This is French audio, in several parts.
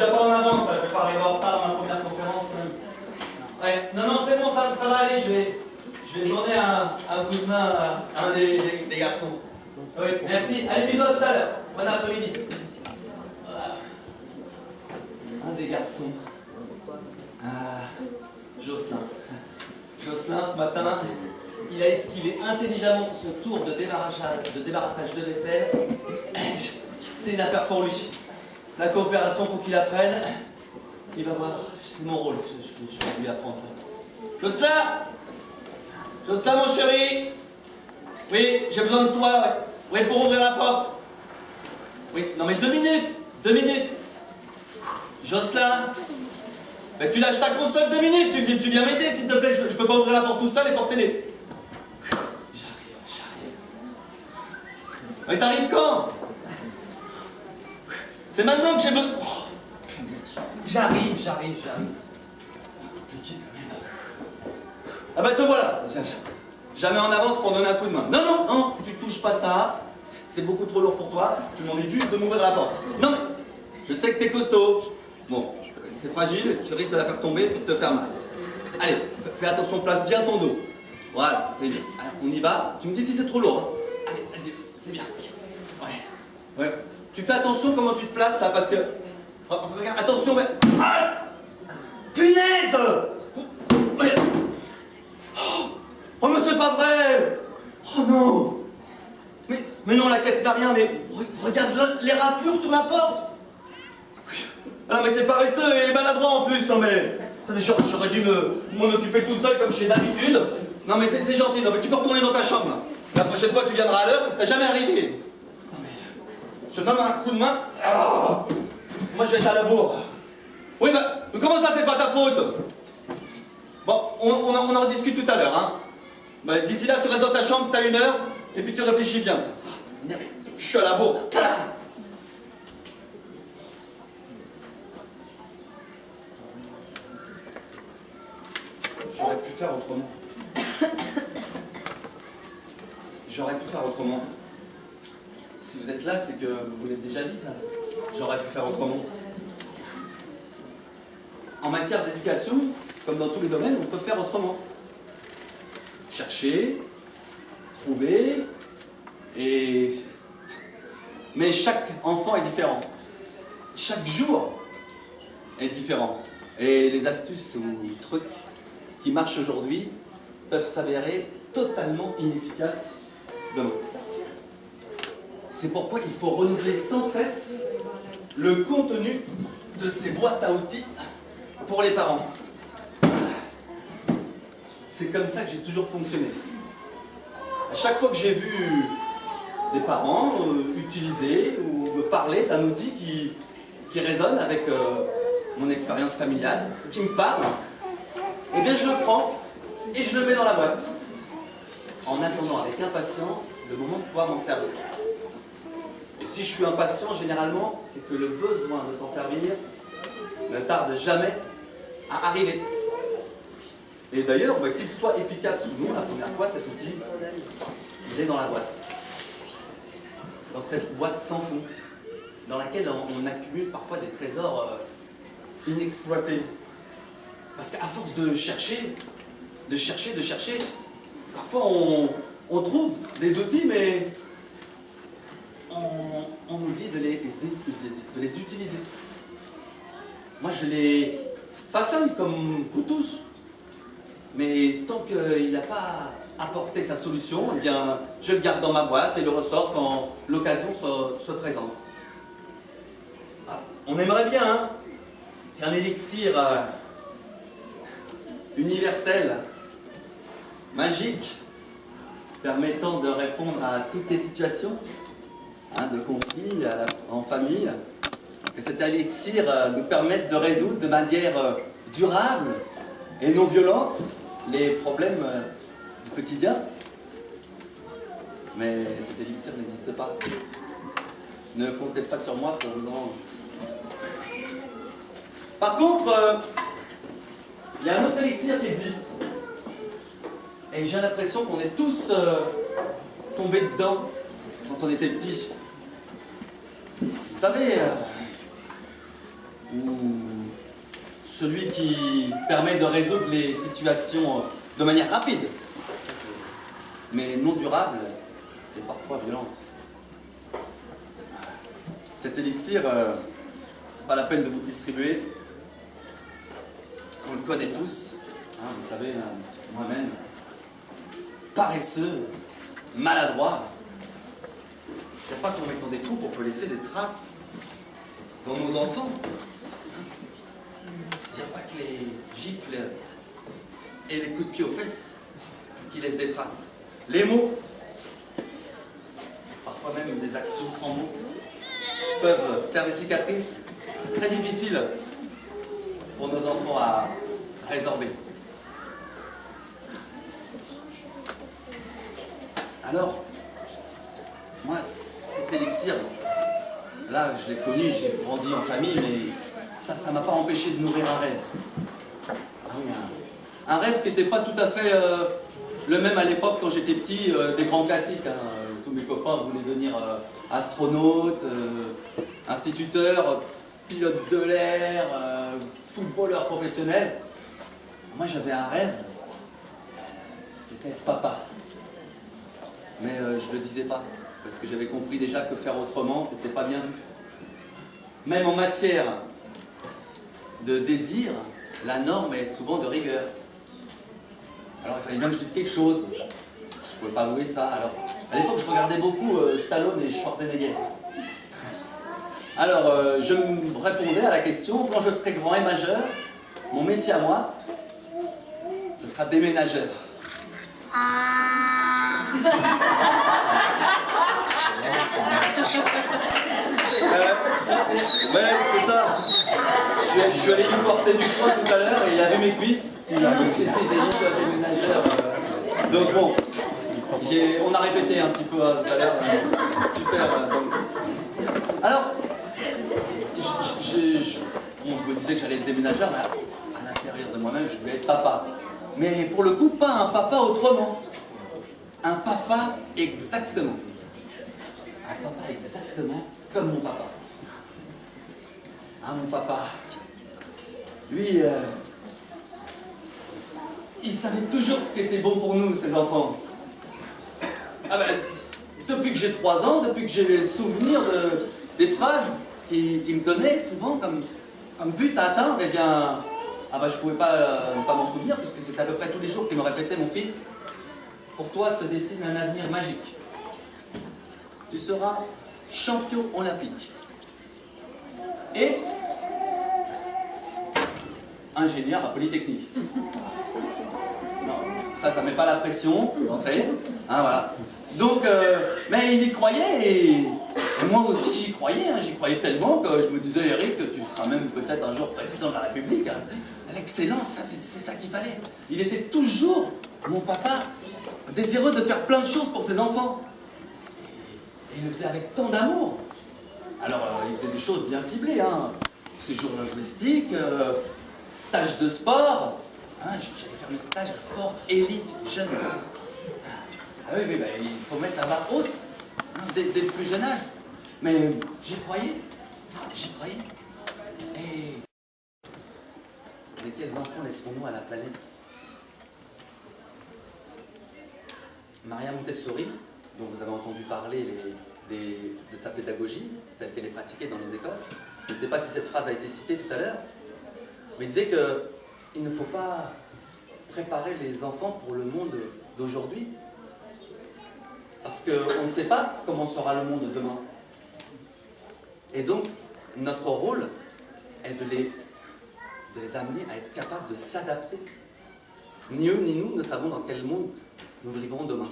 déjà pas en avance, je vais pas arriver en retard dans ma première conférence. Ouais, non, c'est bon, ça va aller, je vais demander un coup de main à un des garçons. Oui, merci. Allez, bisous, à tout à l'heure. Bon après-midi. Un des garçons. Jocelyn. Jocelyn, ce matin, il a esquivé intelligemment son tour de débarrassage de vaisselle. C'est une affaire pour lui. La coopération, faut qu'il apprenne. Il va voir, c'est mon rôle, je vais lui apprendre ça. Jocelyn! Jocelyn, mon chéri! Oui, j'ai besoin de toi, oui. Oui, pour ouvrir la porte. Oui, non mais 2 minutes! 2 minutes! Jocelyn! Mais tu lâches ta console 2 minutes, tu viens m'aider s'il te plaît, je peux pas ouvrir la porte tout seul et porter-les. J'arrive. Mais t'arrives quand? C'est maintenant que j'ai besoin... Oh, j'arrive. Compliqué quand même. Ah bah te voilà. Jamais en avance pour donner un coup de main. Non, tu touches pas ça. C'est beaucoup trop lourd pour toi. Tu m'en dis juste de m'ouvrir la porte. Non mais, je sais que t'es costaud. Bon, c'est fragile, tu risques de la faire tomber et de te faire mal. Allez, fais attention, place bien ton dos. Voilà, c'est bien. Alors, on y va. Tu me dis si c'est trop lourd. Hein. Allez, vas-y, c'est bien. Ouais. Tu fais attention comment tu te places là parce que... Oh, regarde, attention, mais... Ah, punaise! Oh, mais c'est pas vrai! Oh non! Mais non, la caisse n'a rien, mais... Regarde les raflures sur la porte! Ah, mais t'es paresseux et maladroit en plus, non mais... J'aurais dû m'en occuper tout seul comme je fais d'habitude. Non mais c'est gentil, non mais tu peux retourner dans ta chambre. Là. La prochaine fois tu viendras à l'heure, ça serait jamais arrivé. Non mais... Je donne un coup de main. Ah, moi je vais être à la bourre. Oui bah, comment ça c'est pas ta faute? Bon, on en rediscute tout à l'heure, hein. Bah, d'ici là tu restes dans ta chambre, t'as 1 heure, et puis tu réfléchis bien. Je suis à la bourre. J'aurais pu faire autrement. Si vous êtes là, c'est que vous l'avez déjà dit, ça. J'aurais pu faire autrement. En matière d'éducation, comme dans tous les domaines, on peut faire autrement. Chercher, trouver, mais chaque enfant est différent. Chaque jour est différent. Et les astuces ou trucs qui marchent aujourd'hui peuvent s'avérer totalement inefficaces demain. C'est pourquoi il faut renouveler sans cesse le contenu de ces boîtes à outils pour les parents. C'est comme ça que j'ai toujours fonctionné. À chaque fois que j'ai vu des parents utiliser ou me parler d'un outil qui résonne avec mon expérience familiale, qui me parle, eh bien je le prends et je le mets dans la boîte, en attendant avec impatience le moment de pouvoir m'en servir. Et si je suis impatient, généralement, c'est que le besoin de s'en servir ne tarde jamais à arriver. Et d'ailleurs, qu'il soit efficace ou non, la première fois, cet outil, il est dans la boîte. Dans cette boîte sans fond, dans laquelle on accumule parfois des trésors inexploités. Parce qu'à force de chercher, parfois on trouve des outils, mais on oublie de les utiliser. Moi, je les façonne comme vous tous, mais tant qu'il n'a pas apporté sa solution, eh bien, je le garde dans ma boîte et le ressors quand l'occasion se présente. Ah, on aimerait bien hein, qu'un élixir universel, magique, permettant de répondre à toutes les situations, de conflits en famille, que cet élixir nous permette de résoudre de manière durable et non violente les problèmes du quotidien. Mais cet élixir n'existe pas. Ne comptez pas sur moi pour vous en rendre. Par contre, il y a un autre élixir qui existe. Et j'ai l'impression qu'on est tous tombés dedans quand on était petits. Vous savez, ou celui qui permet de résoudre les situations de manière rapide, mais non durable et parfois violente. Cet élixir, pas la peine de vous distribuer, on le connaît tous, hein, vous savez, moi-même, paresseux, maladroit. Il n'y a pas qu'en mettant des coups qu'on peut laisser des traces dans nos enfants. Il n'y a pas que les gifles et les coups de pied aux fesses qui laissent des traces. Les mots, parfois même des actions sans mots, peuvent faire des cicatrices très difficiles pour nos enfants à résorber. Alors, moi, cet élixir, là, je l'ai connu, j'ai grandi en famille, mais ça ne m'a pas empêché de nourrir un rêve. Ah oui, un rêve qui n'était pas tout à fait le même à l'époque quand j'étais petit, des grands classiques. Hein. Tous mes copains voulaient devenir astronaute, instituteur, pilote de l'air, footballeur professionnel. Moi, j'avais un rêve, c'était être papa. Mais je ne le disais pas, parce que j'avais compris déjà que faire autrement, c'était pas bien vu. Même en matière de désir, la norme est souvent de rigueur. Alors il fallait bien que je dise quelque chose. Je ne pouvais pas avouer ça. Alors, à l'époque, je regardais beaucoup Stallone et Schwarzenegger. Alors, je me répondais à la question, quand je serai grand et majeur, mon métier à moi, ce sera déménageur. Ouais, c'est ça. Je suis allé lui porter du foin tout à l'heure et il a vu mes cuisses. Il a dit déménageur. Donc bon, on a répété un petit peu tout à l'heure. C'est super. Alors, je me disais que j'allais être déménageur, mais à l'intérieur de moi-même, je voulais être papa. Mais pour le coup, pas un papa autrement. Un papa exactement. Un papa exactement comme mon papa. Ah, mon papa. Lui, il savait toujours ce qui était bon pour nous, ses enfants. Ah ben, depuis que j'ai 3 ans, depuis que j'ai les souvenirs des phrases qui me donnaient souvent comme but à atteindre, eh bien, ah ben, je ne pouvais pas m'en souvenir, puisque c'était à peu près tous les jours qu'il me répétait, mon fils, pour toi se dessine un avenir magique. Tu seras champion olympique. Et ingénieur à Polytechnique. Non, ça ne met pas la pression d'entrée. Hein, voilà. Donc, mais il y croyait et moi aussi j'y croyais. Hein, j'y croyais tellement que je me disais, Eric, tu seras même peut-être un jour président de la République. Hein. L'excellence, c'est ça qu'il fallait. Il était toujours, mon papa, désireux de faire plein de choses pour ses enfants. Et il le faisait avec tant d'amour. Alors, il faisait des choses bien ciblées. Hein. Séjour linguistique, stage de sport. Hein, j'allais faire mes stages à sport élite jeune. Ah oui, bah, il faut mettre la barre haute, hein, dès le plus jeune âge. Mais j'y croyais. Et quels enfants laissons-nous à la planète? Maria Montessori, dont vous avez entendu parler de sa pédagogie, telle qu'elle est pratiquée dans les écoles. Je ne sais pas si cette phrase a été citée tout à l'heure, mais il disait qu'il ne faut pas préparer les enfants pour le monde d'aujourd'hui, parce qu'on ne sait pas comment sera le monde demain. Et donc, notre rôle est de les amener à être capables de s'adapter. Ni eux ni nous ne savons dans quel monde nous vivrons demain.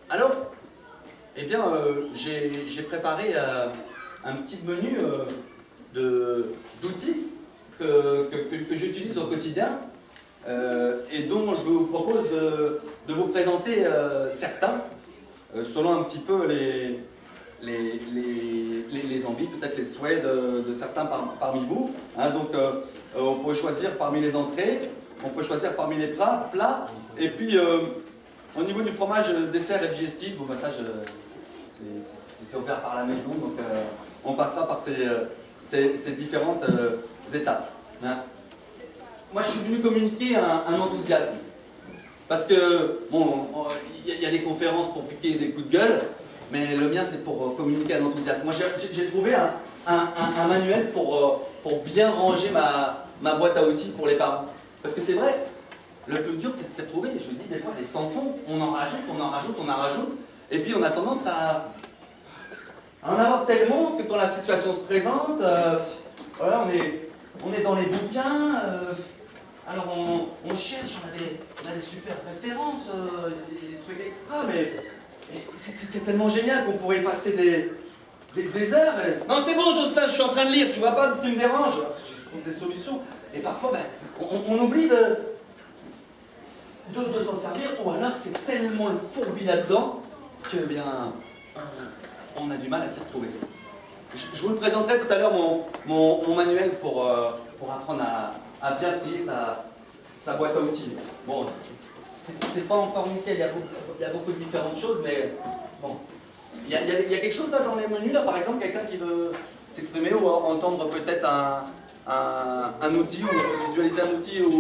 Alors, eh bien, j'ai préparé un petit menu d'outils que j'utilise au quotidien et dont je vous propose de vous présenter certains, selon un petit peu les envies, peut-être les souhaits de certains parmi vous. Hein, donc, on peut choisir parmi les entrées, on peut choisir parmi les plats, et puis au niveau du fromage, dessert et digestif, bon, bah, ça, c'est offert par la maison, donc on passera par ces différentes étapes. Hein. Moi, je suis venu communiquer un enthousiasme. Parce que, bon, il y a des conférences pour piquer des coups de gueule, mais le mien, c'est pour communiquer un enthousiasme. Moi, j'ai trouvé un manuel pour bien ranger ma boîte à outils pour les parents. Parce que c'est vrai, le plus dur, c'est de s'y retrouver. Je vous dis, des fois, les sans fond, on en rajoute, on en rajoute, on en rajoute, et puis on a tendance à en avoir tellement que quand la situation se présente, voilà, on est dans les bouquins, alors on cherche, on a des super références, des trucs extra, mais c'est tellement génial qu'on pourrait passer des heures. Non, c'est bon, Jocelyn, je suis en train de lire, tu vois pas, tu me déranges. Je trouve des solutions. Et parfois, on oublie de s'en servir, ou alors c'est tellement le fourbi là-dedans que, bien, on a du mal à s'y retrouver. Je vous le présenterai tout à l'heure, mon manuel pour apprendre à bien trier sa boîte à outils. Bon, c'est pas encore nickel, il y a beaucoup de différentes choses, mais bon. Il y a quelque chose là dans les menus, là, par exemple, quelqu'un qui veut s'exprimer ou entendre peut-être un outil, ou visualiser un outil, ou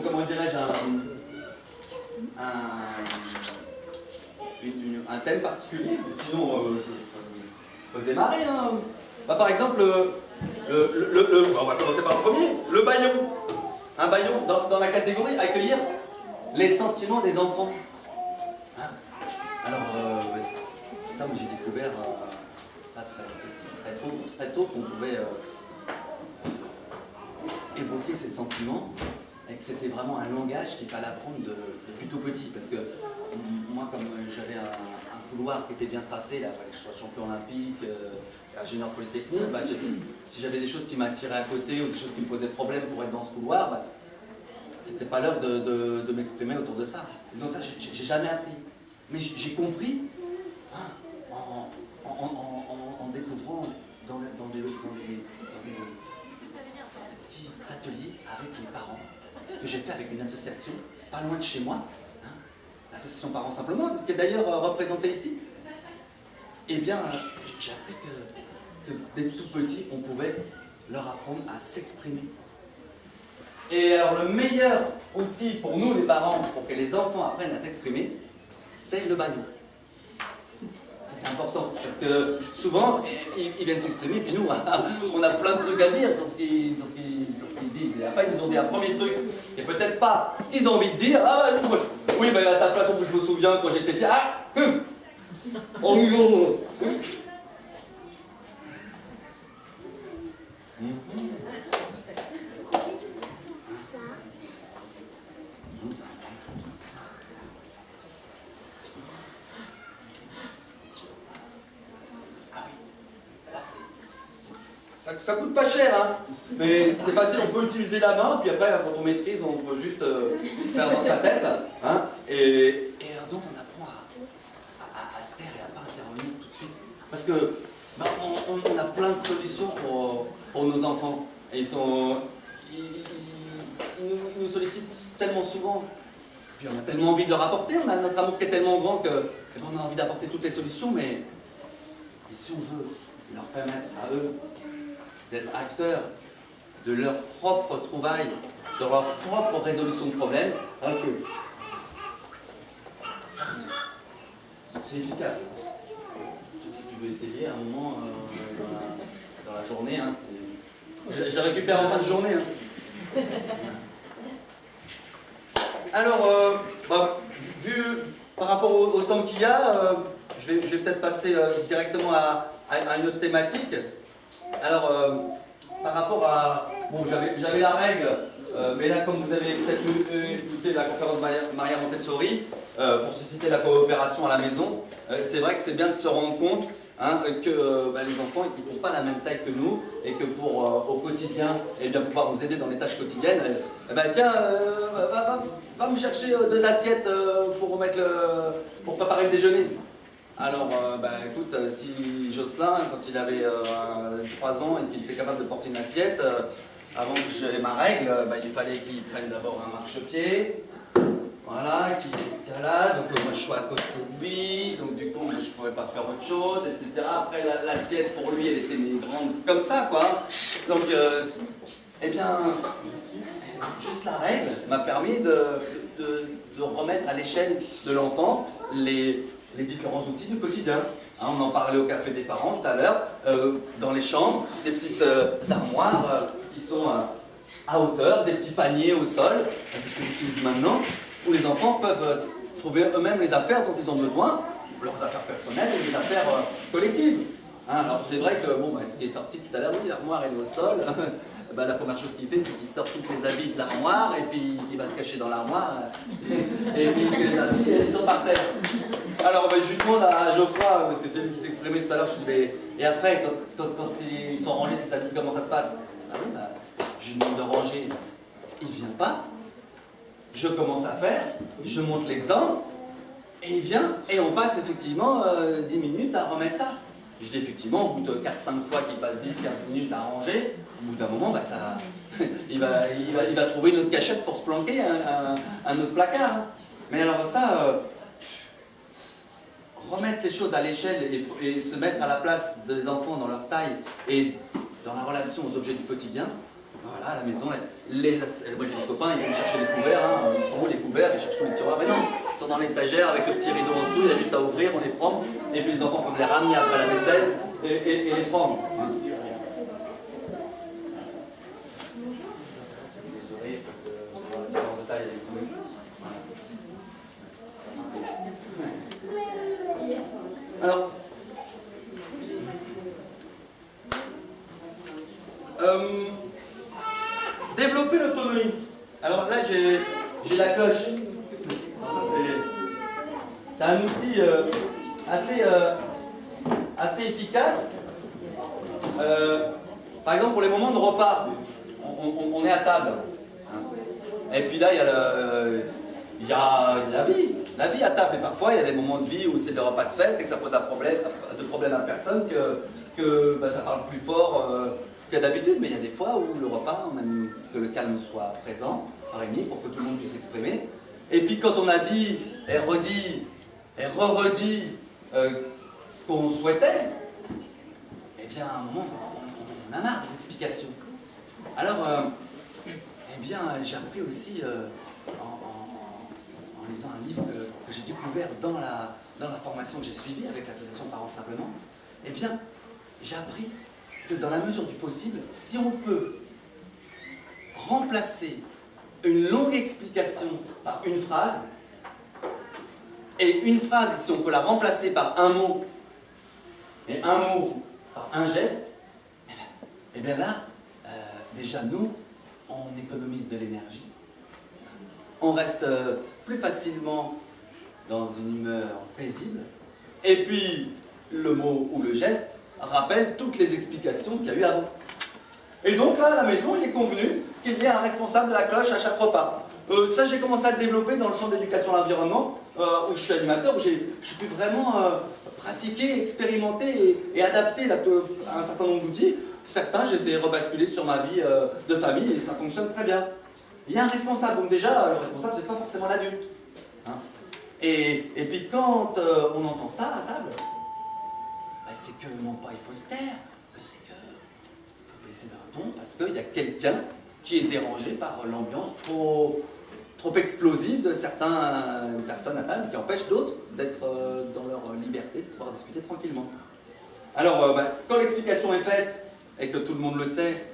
comment dirais-je, un thème particulier. Sinon, je peux démarrer. Hein. Par exemple, on va commencer par le premier, le baillon. Un baillon dans la catégorie accueillir les sentiments des enfants. Hein. Alors, ça, moi j'ai découvert ça très tôt qu'on pouvait évoquer ces sentiments et que c'était vraiment un langage qu'il fallait apprendre depuis tout petit. Parce que moi, comme j'avais un couloir qui était bien tracé, là, il fallait que je sois champion olympique, ingénieur polytechnique, si j'avais des choses qui m'attiraient à côté ou des choses qui me posaient problème pour être dans ce couloir, c'était pas l'heure de m'exprimer autour de ça. Et donc ça, j'ai jamais appris. Mais j'ai compris en découvrant dans des petits ateliers avec les parents que j'ai fait avec une association pas loin de chez moi, hein, l'association Parents Simplement, qui est d'ailleurs représentée ici. Eh bien, j'ai appris que dès tout petit, on pouvait leur apprendre à s'exprimer. Et alors le meilleur outil pour nous les parents, pour que les enfants apprennent à s'exprimer, c'est le baillon. C'est important, parce que souvent, ils viennent s'exprimer, puis nous, on a plein de trucs à dire sur ce qu'ils disent. Et après, ils nous ont dit un premier truc, et peut-être pas ce qu'ils ont envie de dire. Ah, oui, à ta place, je me souviens quand j'étais petit. Ah, oh, ça coûte pas cher, hein, mais c'est facile, on peut utiliser la main, puis après, quand on maîtrise, on peut juste faire dans sa tête. Hein, et donc, on apprend à se taire et à ne pas intervenir tout de suite. Parce que on a plein de solutions pour nos enfants. Et ils nous sollicitent tellement souvent. Puis on a tellement envie de leur apporter, on a notre amour qui est tellement grand qu'on a envie d'apporter toutes les solutions, mais si on veut leur permettre à eux d'être acteurs de leur propre trouvaille, de leur propre résolution de problèmes, ça c'est efficace. Tu veux essayer à un moment dans la journée, hein, je la récupère en fin de journée. Hein. Alors, vu par rapport au temps qu'il y a, je vais peut-être passer directement à une autre thématique. Alors, par rapport à... Bon, j'avais la règle, mais là, comme vous avez peut-être écouté la conférence Maria Montessori, pour susciter la coopération à la maison, c'est vrai que c'est bien de se rendre compte que les enfants ils ne font pas la même taille que nous, et que pour, au quotidien, bien, pouvoir nous aider dans les tâches quotidiennes, tiens, va me chercher 2 assiettes pour préparer le déjeuner. Alors, écoute, si Jocelyn, quand il avait 3 ans et qu'il était capable de porter une assiette, avant que j'aie ma règle, il fallait qu'il prenne d'abord un marchepied, voilà, qui escalade, donc moi je suis à côté de lui, donc du coup je pouvais pas faire autre chose, etc. Après l'assiette pour lui elle était mise grande comme ça quoi. Donc eh bien, juste la règle m'a permis de remettre à l'échelle de l'enfant les différents outils du quotidien. Hein, on en parlait au café des parents tout à l'heure, dans les chambres, des petites armoires qui sont à hauteur, des petits paniers au sol, c'est ce que j'utilise maintenant, où les enfants peuvent trouver eux-mêmes les affaires dont ils ont besoin, leurs affaires personnelles et les affaires collectives. Hein, alors c'est vrai que, bon, ce qui est sorti tout à l'heure, oui, l'armoire elle est au sol, la première chose qu'il fait c'est qu'il sort tous les habits de l'armoire et puis il va se cacher dans l'armoire et puis les habits ils sont par terre. Alors je lui demande à Geoffroy, parce que c'est lui qui s'exprimait tout à l'heure, je lui dis mais, et après quand ils sont rangés ces habits, comment ça se passe? Ah oui, je lui demande de ranger, il vient pas, je commence à faire, je montre l'exemple, et il vient, et on passe effectivement 10 minutes à remettre ça. Je dis effectivement, au bout de 4-5 fois qu'il passe 10-15 minutes à ranger, au bout d'un moment, ça, il va trouver une autre cachette pour se planquer, un autre placard. Hein. Mais alors ça, remettre les choses à l'échelle et se mettre à la place des enfants dans leur taille et dans la relation aux objets du quotidien, voilà, à la maison, moi j'ai des copains, ils viennent chercher les couverts, hein, ils sont où les couverts, ils cherchent tous les tiroirs, mais non, ils sont dans l'étagère avec le petit rideau en dessous, il y a juste à ouvrir, on les prend, et puis les enfants peuvent les ramener après la vaisselle et les prendre. Hein. Désolé, parce que la différence de taille, ils sont où? Alors, développer l'autonomie. Alors là, j'ai la cloche. C'est un outil assez efficace. Par exemple, pour les moments de repas, on est à table. Hein. Et puis là, il y a la vie à table. Et parfois, il y a des moments de vie où c'est des repas de fête et que ça pose de problème à personne, que ça parle plus fort que d'habitude. Mais il y a des fois où le repas, on aime que le calme soit présent, réuni, pour que tout le monde puisse s'exprimer. Et puis quand on a dit et redit et re-redit ce qu'on souhaitait, eh bien à un moment, on a marre des explications. Alors, eh bien, j'ai appris aussi en lisant un livre que j'ai découvert dans la formation que j'ai suivie avec l'association Parents Simplement, eh bien, j'ai appris que dans la mesure du possible, si on peut remplacer une longue explication par une phrase, et une phrase, si on peut la remplacer par un mot, et un mot par un geste, et bien là, déjà nous, on économise de l'énergie, on reste plus facilement dans une humeur paisible, et puis le mot ou le geste rappelle toutes les explications qu'il y a eu avant. Et donc là, à la maison, il est convenu qu'il y ait un responsable de la cloche à chaque repas. Ça, j'ai commencé à le développer dans le centre d'éducation à l'environnement, où je suis animateur, où j'ai pu vraiment pratiquer, expérimenter et adapter un certain nombre d'outils. Certains, je les ai rebasculés sur ma vie de famille et ça fonctionne très bien. Il y a un responsable, donc déjà, le responsable, c'est pas forcément l'adulte. Hein. Et puis quand on entend ça à table, c'est que non pas il faut se taire, c'est que faut baisser d'un ton parce qu'il y a quelqu'un qui est dérangé par l'ambiance trop explosive de certaines personnes à table qui empêchent d'autres d'être dans leur liberté, de pouvoir discuter tranquillement. Alors, quand l'explication est faite et que tout le monde le sait,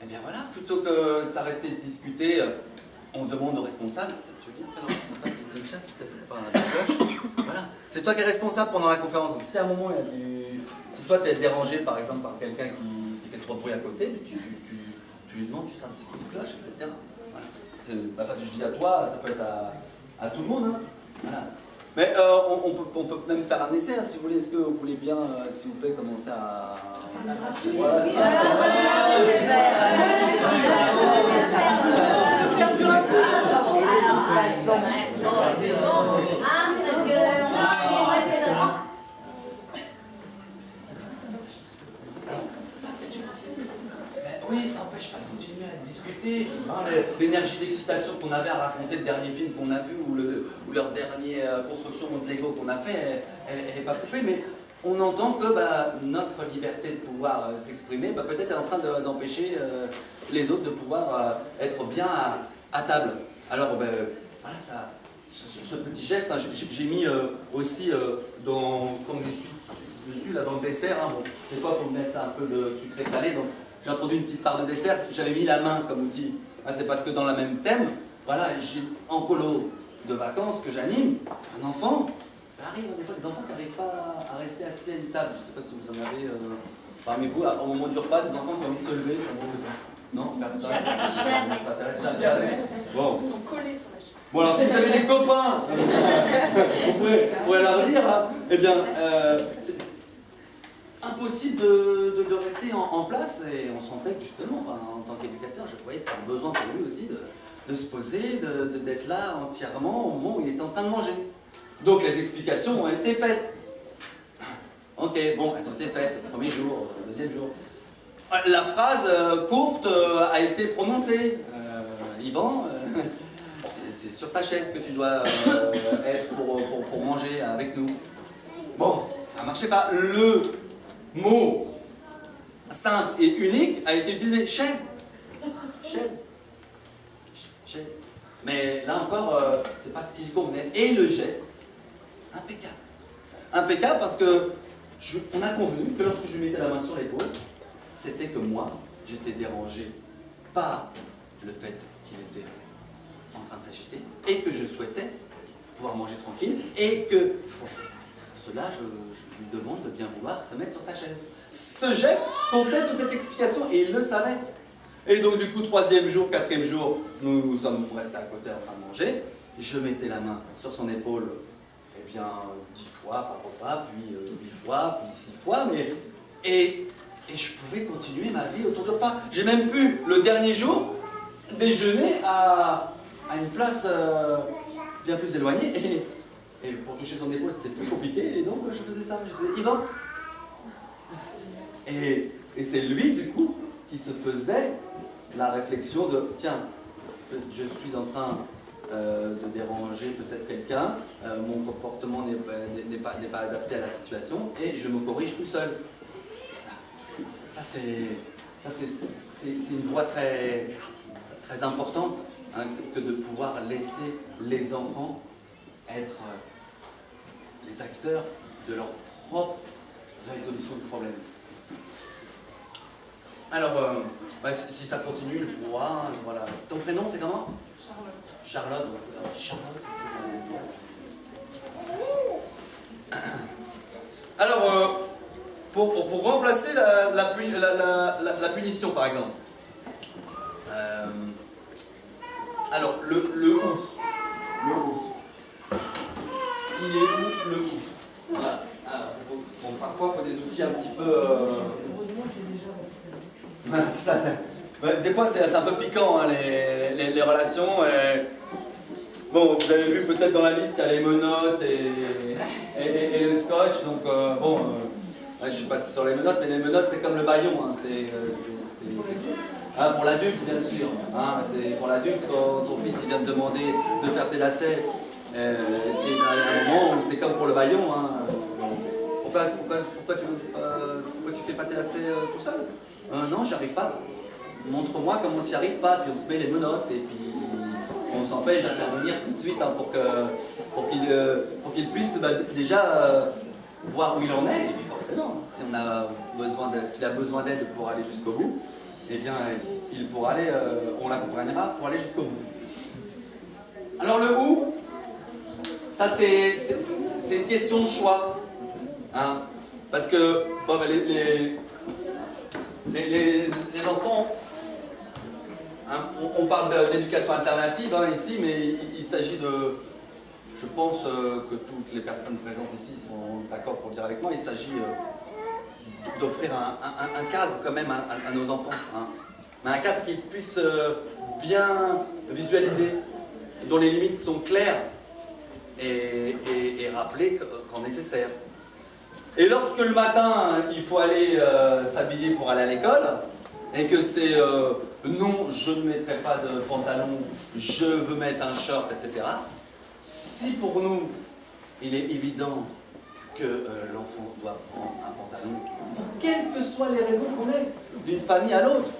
eh bien voilà, plutôt que de s'arrêter de discuter, on demande au responsable, tu veux bien faire le responsable de Drincha, s'il te plaît, enfin, la cloche, voilà. C'est toi qui es responsable pendant la conférence. Donc si à un moment, si toi tu es dérangé par exemple par quelqu'un qui fait trop de bruit à côté, tu lui demandes juste un petit coup de cloche, etc. Voilà. Enfin, si je dis à toi, ça peut être à tout le monde. Hein. Voilà. Mais on peut même faire un essai, hein, si vous voulez. Est-ce que vous voulez bien, s'il vous plaît, commencer à... Voilà, oui, ça n'empêche pas de continuer à discuter. Hein, l'énergie d'excitation qu'on avait à raconter le dernier film qu'on a vu ou leur dernière construction de Lego qu'on a fait, elle n'est pas coupée, mais on entend que notre liberté de pouvoir s'exprimer peut-être est en train d'empêcher les autres de pouvoir être bien à table. Alors, voilà, ce petit geste, hein, j'ai mis aussi comme je suis dessus là dans le dessert, hein, bon, c'est pas pour mettre un peu de sucré salé, donc j'ai introduit une petite part de dessert, j'avais mis la main comme outil. Ah, c'est parce que dans le même thème, voilà, j'ai en colo de vacances que j'anime, un enfant, ça arrive des fois des enfants qui n'arrivent pas à rester assis à une table. Je ne sais pas si vous en avez parmi vous, au moment du repas, des enfants qui ont envie de se lever. Non, personne. Jamais. Ça t'intéresse jamais. Bon. Ils sont collés sur la chaise. Bon, alors si vous avez des copains, vous pouvez leur dire, hein, eh bien, c'est impossible de rester en place, et on sentait que justement, en tant qu'éducateur, je voyais que c'était un besoin pour lui aussi de se poser, d'être là entièrement au moment où il était en train de manger. Donc les explications ont été faites. Ok, bon, elles ont été faites, premier jour, deuxième jour. La phrase courte a été prononcée. Yvan, c'est sur ta chaise que tu dois être pour manger avec nous. Bon, ça ne marchait pas. Le mot simple et unique a été utilisé. Chaise. Chaise. Chaise. Mais là encore, c'est pas ce qui lui convenait. Et le geste, impeccable. Impeccable parce que on a convenu que lorsque je lui mettais la main sur l'épaule, c'était que moi, j'étais dérangé par le fait qu'il était en train de s'agiter et que je souhaitais pouvoir manger tranquille et que pour cela, je lui demande de bien vouloir se mettre sur sa chaise. Ce geste contenait toute cette explication et il le savait. Et donc du coup, 3e jour, 4e jour, nous sommes restés à côté en train de manger. Je mettais la main sur son épaule, eh bien, 10 fois par repas, puis 8 fois, puis 6 fois, et je pouvais continuer ma vie autour du repas. J'ai même pu, le dernier jour, déjeuner à une place bien plus éloignée, et pour toucher son épaule, c'était plus compliqué, et donc je faisais ça, je faisais Yvan. Et c'est lui, du coup, qui se faisait la réflexion de tiens, je suis en train de déranger peut-être quelqu'un, mon comportement n'est pas adapté à la situation et je me corrige tout seul. Ça c'est une voie très, très importante, hein, que de pouvoir laisser les enfants être les acteurs de leur propre résolution de problème. Alors, si ça continue, le droit, voilà. Ton prénom, c'est comment ? Charlotte. Charlotte. Alors, pour remplacer la punition, par exemple. Alors, le où. Le où. Il est où le où. Voilà. Alors, bon, parfois, il faut des outils un petit peu... c'est ça. Des fois, c'est un peu piquant, hein, les relations. Bon, vous avez vu peut-être dans la liste, il y a les menottes et le scotch. Donc, je ne sais pas si c'est sur les menottes, mais les menottes, c'est comme le bâillon. Hein, hein, pour l'adulte, bien sûr. Hein, c'est pour l'adulte, quand ton fils il vient te demander de faire tes lacets, et à un moment, c'est comme pour le bâillon. Hein, pourquoi tu fais pas tes lacets tout seul? Non, j'y arrive pas. Montre-moi comment tu n'y arrives pas, puis on se met les menottes et puis on s'empêche d'intervenir tout de suite, hein, pour qu'il puisse déjà voir où il en est, et puis forcément, s'il a besoin d'aide pour aller jusqu'au bout, eh bien il pourra aller, on l'accompagnera pour aller jusqu'au bout. Alors le où, ça c'est une question de choix, hein, parce que bon, les enfants, hein, on parle d'éducation alternative, hein, ici, mais il s'agit de... Je pense que toutes les personnes présentes ici sont d'accord pour dire avec moi, il s'agit d'offrir un cadre quand même à nos enfants. Hein. Mais un cadre qu'ils puissent bien visualiser, dont les limites sont claires et rappelées quand nécessaire. Et lorsque le matin, il faut aller s'habiller pour aller à l'école, et que c'est non, je ne mettrai pas de pantalon, je veux mettre un short, etc. Si pour nous, il est évident que l'enfant doit prendre un pantalon, pour quelles que soient les raisons qu'on ait, d'une famille à l'autre,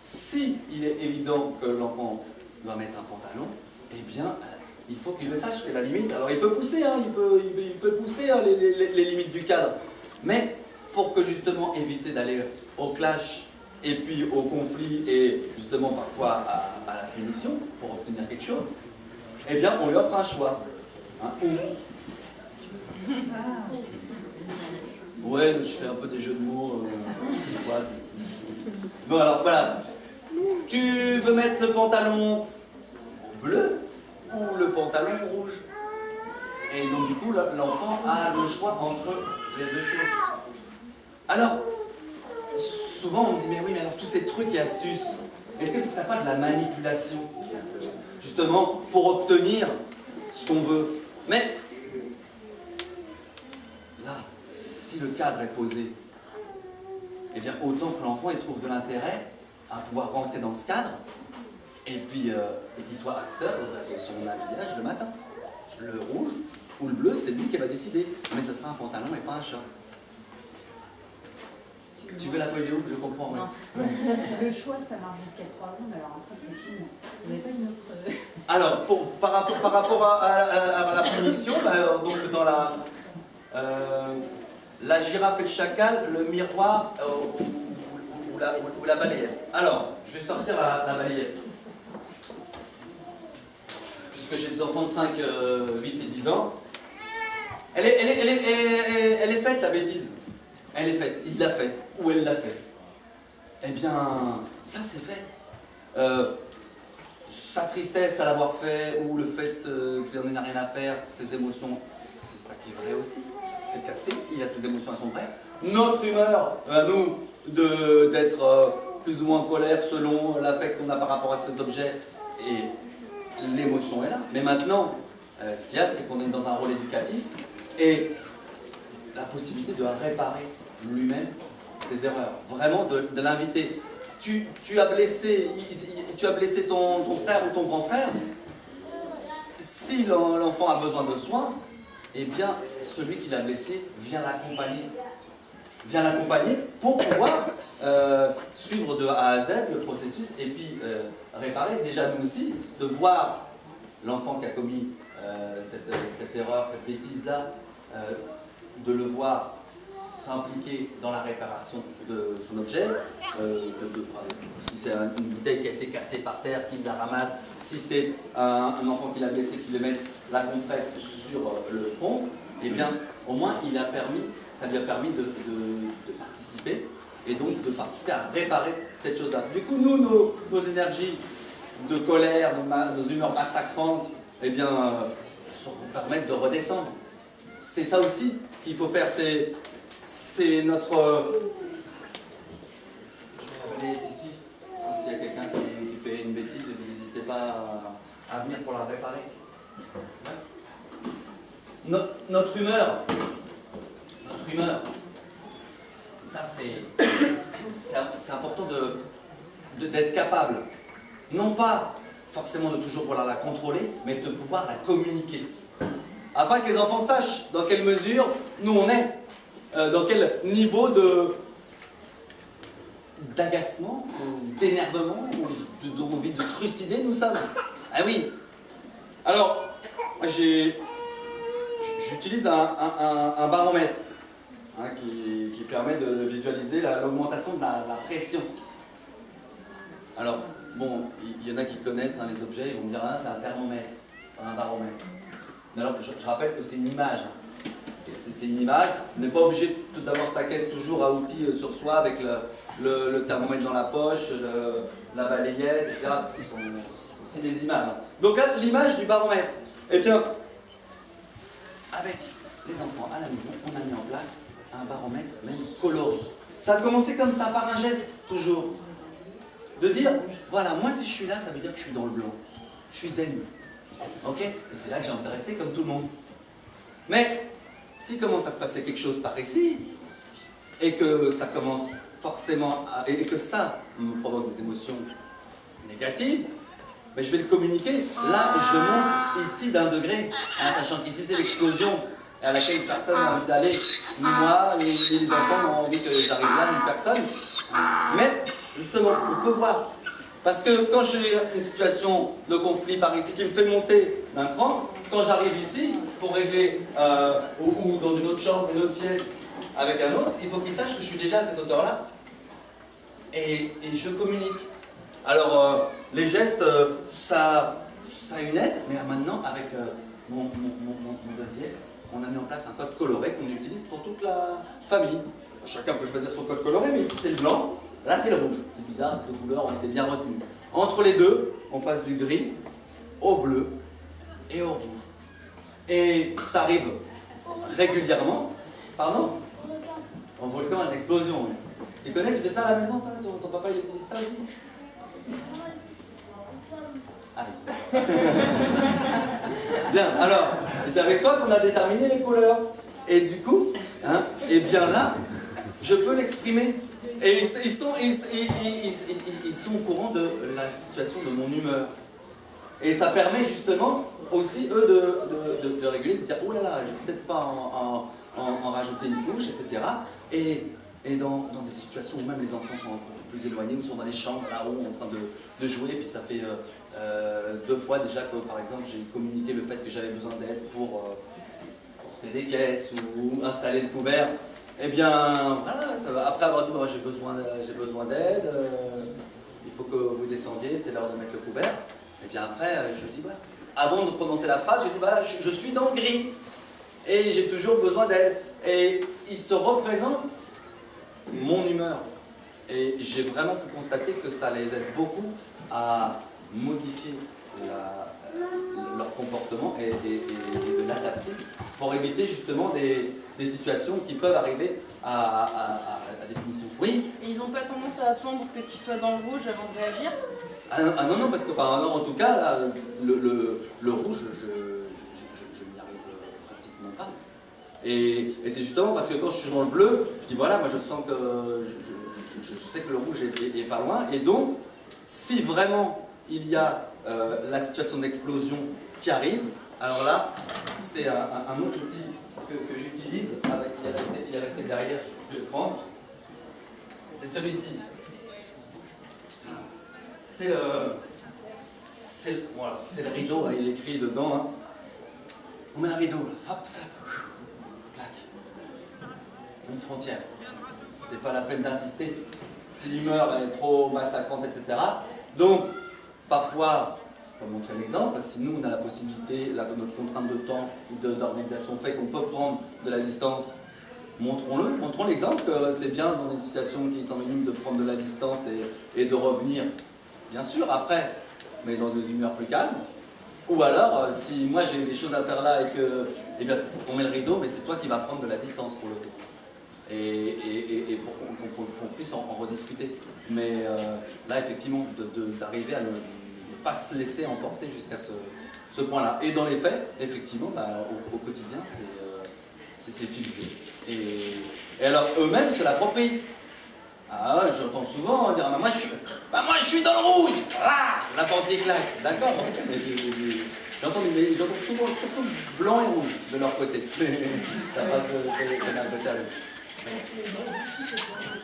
si il est évident que l'enfant doit mettre un pantalon, eh bien, il faut qu'il le sache, et la limite, alors il peut pousser, hein, il peut pousser hein, les limites du cadre, mais pour que justement éviter d'aller au clash, et puis au conflit, et justement parfois à la punition, pour obtenir quelque chose, eh bien, on lui offre un choix. Hein, ouais, je fais un peu des jeux de mots. Bon, alors, voilà. Tu veux mettre le pantalon bleu ou le pantalon rouge? Et donc, du coup, l'enfant a le choix entre les deux choses. Alors, souvent, on me dit, mais oui, mais alors tous ces trucs et astuces, est-ce que ce ne serait pas de la manipulation? Justement, pour obtenir ce qu'on veut. Mais, là, si le cadre est posé, eh bien, autant que l'enfant il trouve de l'intérêt à pouvoir rentrer dans ce cadre, et puis qu'il soit acteur de son habillage le matin. Le rouge ou le bleu, c'est lui qui va décider. Mais ce sera un pantalon et pas un short. Tu veux la feuille de route, je comprends. Non. Ouais. Le choix, ça marche jusqu'à 3 ans, mais alors après, c'est fini. Vous n'avez pas une autre... Alors, par rapport à la punition, donc dans la girafe et le chacal, le miroir ou la balayette. Alors, je vais sortir la balayette. Puisque j'ai des enfants de 5, 8 et 10 ans. Elle est faite, la bêtise. Elle est faite. Il l'a fait. Ou elle l'a fait. Eh bien, ça c'est fait. Sa tristesse à l'avoir fait, ou le fait qu'il n'en ait rien à faire, ses émotions, c'est ça qui est vrai aussi. C'est cassé, il a ses émotions à son vrai. Notre humeur, à nous, d'être plus ou moins en colère selon l'affect qu'on a par rapport à cet objet, et l'émotion est là. Mais maintenant, ce qu'il y a, c'est qu'on est dans un rôle éducatif, et la possibilité de réparer lui-même ses erreurs. Vraiment, de l'inviter. Tu as blessé ton frère ou ton grand frère. Si l'enfant a besoin de soins, eh bien, celui qui l'a blessé vient l'accompagner. Vient l'accompagner pour pouvoir suivre de A à Z le processus et puis réparer. Déjà, nous aussi, de voir l'enfant qui a commis cette erreur, cette bêtise-là, de le voir s'impliquer dans la réparation de son objet, si c'est une bouteille qui a été cassée par terre, qu'il la ramasse, si c'est un enfant qui l'a blessé, qu'il lui mette la compresse sur le front, eh bien, au moins, ça lui a permis de participer, et donc de participer à réparer cette chose-là. Du coup, nous, nos énergies de colère, nos humeurs massacrantes, eh bien, permettent de redescendre. C'est ça aussi qu'il faut faire, c'est notre... Je vais aller ici, s'il y a quelqu'un qui fait une bêtise, et vous n'hésitez pas à venir pour la réparer. Ouais. Notre humeur, ça c'est important d'être capable, non pas forcément de toujours pouvoir la contrôler, mais de pouvoir la communiquer. Afin que les enfants sachent dans quelle mesure nous on est. Dans quel niveau d'agacement, d'énervement, d'envie de trucider nous sommes. Ah oui. Alors, moi j'utilise un baromètre hein, qui permet de visualiser l'augmentation de la pression. Alors, bon, il y en a qui connaissent hein, les objets, ils vont me dire ah, c'est un thermomètre, un baromètre. Mais alors, je rappelle que c'est une image. C'est une image, on n'est pas obligé d'avoir sa caisse toujours à outils sur soi avec le thermomètre dans la poche, la balayette, etc. C'est des images. Donc là, l'image du baromètre. Eh bien, avec les enfants à la maison, on a mis en place un baromètre même coloré. Ça a commencé comme ça, par un geste, toujours. De dire, voilà, moi si je suis là, ça veut dire que je suis dans le blanc. Je suis zen. Ok? Et c'est là que j'ai envie de rester comme tout le monde. Mais, si commence à se passer quelque chose par ici, et que ça commence forcément, et que ça me provoque des émotions négatives, mais je vais le communiquer. Là, je monte ici d'un degré, hein, sachant qu'ici c'est l'explosion à laquelle personne n'a envie d'aller, ni moi, ni les enfants n'ont envie que j'arrive là, ni personne. Mais justement, on peut voir. Parce que quand j'ai une situation de conflit par ici qui me fait monter d'un cran, quand j'arrive ici pour régler ou dans une autre chambre, une autre pièce avec un autre, il faut qu'il sache que je suis déjà à cette hauteur-là et je communique. Alors les gestes, ça a une aide, mais maintenant avec mon deuxième, on a mis en place un code coloré qu'on utilise pour toute la famille. Chacun peut choisir son code coloré, mais ici c'est le blanc, là c'est le rouge. C'est bizarre, ces deux couleurs ont été bien retenues. Entre les deux, on passe du gris au bleu et au rouge. Et ça arrive régulièrement. Pardon? En volcan, une explosion. Tu connais, tu fais ça à la maison, toi? Ton papa il utilise ça aussi? Ah oui. Bien, alors, c'est avec toi qu'on a déterminé les couleurs. Et du coup, hein, et bien là, je peux l'exprimer. Et ils sont au courant de la situation de mon humeur. Et ça permet justement aussi, eux, de réguler, de se dire « Oh là là, je vais peut-être pas en rajouter une couche, etc. » Et dans des situations où même les enfants sont un peu plus éloignés, ou sont dans les chambres là-haut en train de jouer, puis ça fait 2 fois déjà que, par exemple, j'ai communiqué le fait que j'avais besoin d'aide pour porter des caisses ou installer le couvert. Eh bien, voilà, ça va. Après avoir dit bon, j'ai besoin d'aide, il faut que vous descendiez, c'est l'heure de mettre le couvert. Et bien après, je dis, voilà. Avant de prononcer la phrase, je dis, voilà, je suis dans le gris et j'ai toujours besoin d'aide. Et il se représente mon humeur. Et j'ai vraiment pu constater que ça les aide beaucoup à modifier leur comportement et de l'adapter pour éviter justement des situations qui peuvent arriver à des punitions. Oui. Et ils n'ont pas tendance à attendre que tu sois dans le rouge avant de réagir? Ah non, non, parce que en tout cas, là, le rouge, je n'y arrive pratiquement pas. Et c'est justement parce que quand je suis dans le bleu, je dis voilà, moi je sens que je sais que le rouge est pas loin. Et donc, si vraiment il y a la situation d'explosion qui arrive, alors là, c'est un autre outil que j'utilise. Il est resté derrière, je vais le prendre. C'est celui-ci. C'est le rideau, hein, il est écrit dedans. Hein. On met un rideau, là. Hop, ça, clac. Une frontière. C'est pas la peine d'insister. Si l'humeur est trop massacrante, etc. Donc, parfois, je vais montrer l'exemple, si nous on a la possibilité, notre contrainte de temps ou d'organisation fait qu'on peut prendre de la distance, montrons-le, montrons l'exemple que c'est bien dans une situation qui s'en minime de prendre de la distance et de revenir, bien sûr, après, mais dans des humeurs plus calmes. Ou alors, si moi j'ai des choses à faire là et que, eh bien, on met le rideau, mais c'est toi qui vas prendre de la distance pour le coup. Et pour qu'on puisse en rediscuter. Mais là, effectivement, d'arriver à ne pas se laisser emporter jusqu'à ce point-là. Et dans les faits, effectivement, au quotidien, c'est utilisé. Et alors, eux-mêmes se l'approprient. Ah, j'entends souvent dire moi je suis dans le rouge. Ah, la porte claque. D'accord. J'entends souvent surtout blanc et rouge de leur côté. Ça passe d'un côté à l'autre.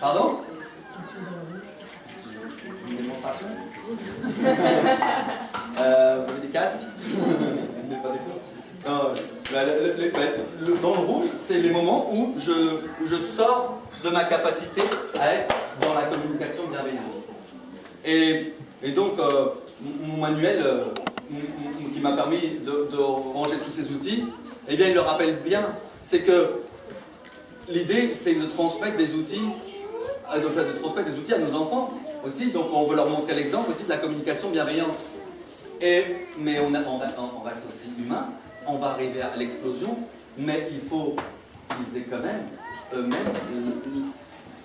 Pardon? Une démonstration? Vous avez des casques? Non, dans le rouge, c'est les moments où je sors de ma capacité à être dans la communication bienveillante. Et donc, mon manuel qui m'a permis de ranger tous ces outils, eh bien, il le rappelle bien, c'est que l'idée, c'est de transmettre des outils, de transmettre des outils à nos enfants aussi. Donc, on veut leur montrer l'exemple aussi de la communication bienveillante. Mais on reste aussi humain. On va arriver à l'explosion, mais il faut qu'ils aient quand même eux-mêmes,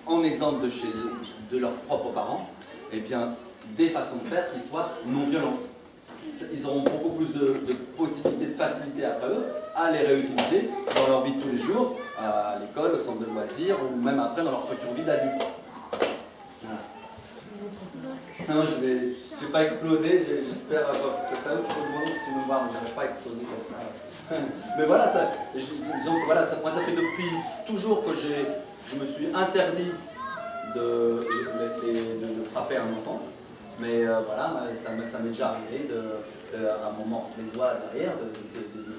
en exemple de chez eux, de leurs propres parents, eh bien, des façons de faire qui soient non violentes. Ils auront beaucoup plus de possibilités, de facilité après eux à les réutiliser dans leur vie de tous les jours, à l'école, au centre de loisirs, ou même après dans leur future vie d'adulte. Non, je n'ai pas explosé, j'espère. C'est ça qu'il faut demander si tu me vois, mais je n'avais pas explosé comme ça. Mais voilà, disons que voilà, moi ça fait depuis toujours que je me suis interdit de frapper un enfant. Mais voilà, ça m'est déjà arrivé à un moment entre les doigts derrière, de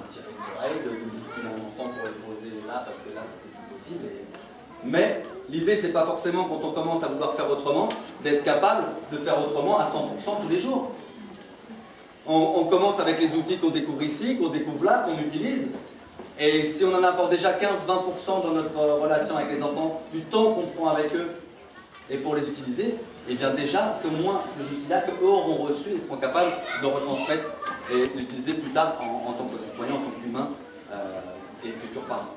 tirer une oreille, de bousculer un enfant pour le poser là, parce que là c'était plus possible. Mais l'idée, c'est pas forcément quand on commence à vouloir faire autrement, d'être capable de faire autrement à 100% tous les jours. On commence avec les outils qu'on découvre ici, qu'on découvre là, qu'on utilise. Et si on en apporte déjà 15-20% dans notre relation avec les enfants, du temps qu'on prend avec eux, et pour les utiliser, et bien déjà, c'est au moins ces outils-là qu'eux auront reçus et seront capables de retransmettre et d'utiliser plus tard en tant que citoyen, en tant qu'humain et futurs parents.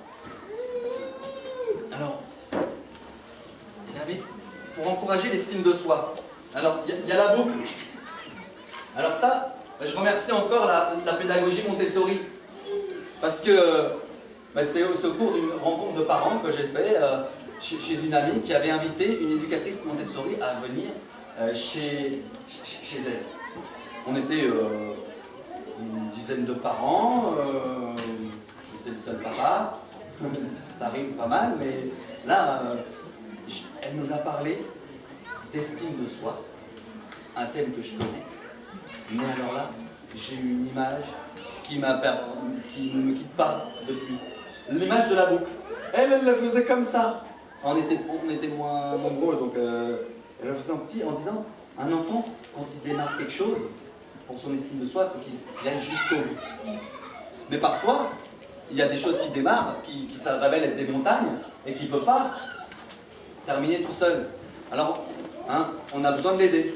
Alors, il y avait, pour encourager l'estime de soi. Alors, il y a la boucle. Alors ça, je remercie encore la pédagogie Montessori. Parce que c'est au cours d'une rencontre de parents que j'ai fait chez une amie qui avait invité une éducatrice Montessori à venir chez elle. On était une dizaine de parents, j'étais le seul papa, ça arrive pas mal, mais là, elle nous a parlé d'estime de soi, un thème que je connais, mais alors là, j'ai eu une image qui ne me quitte pas depuis. L'image de la boucle. Elle le faisait comme ça. On était moins nombreux, donc elle le faisait en petit en disant, un enfant, quand il démarre quelque chose, pour son estime de soi, il faut qu'il aille jusqu'au bout. Mais parfois, il y a des choses qui démarrent, qui se révèlent être des montagnes, et qui ne peuvent pas terminer tout seul. Alors, on a besoin de l'aider.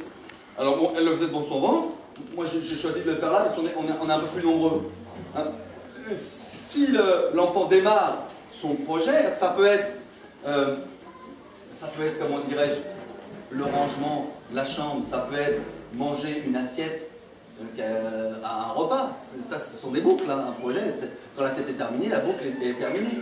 Alors bon, elle le faisait dans son ventre. Moi, j'ai choisi de le faire là parce qu'on est un peu plus nombreux. Si l'enfant démarre son projet, ça peut être, comment dirais-je, le rangement de la chambre, ça peut être manger une assiette à un repas. Ça, ce sont des boucles, un projet. Quand l'assiette est terminée, la boucle est terminée.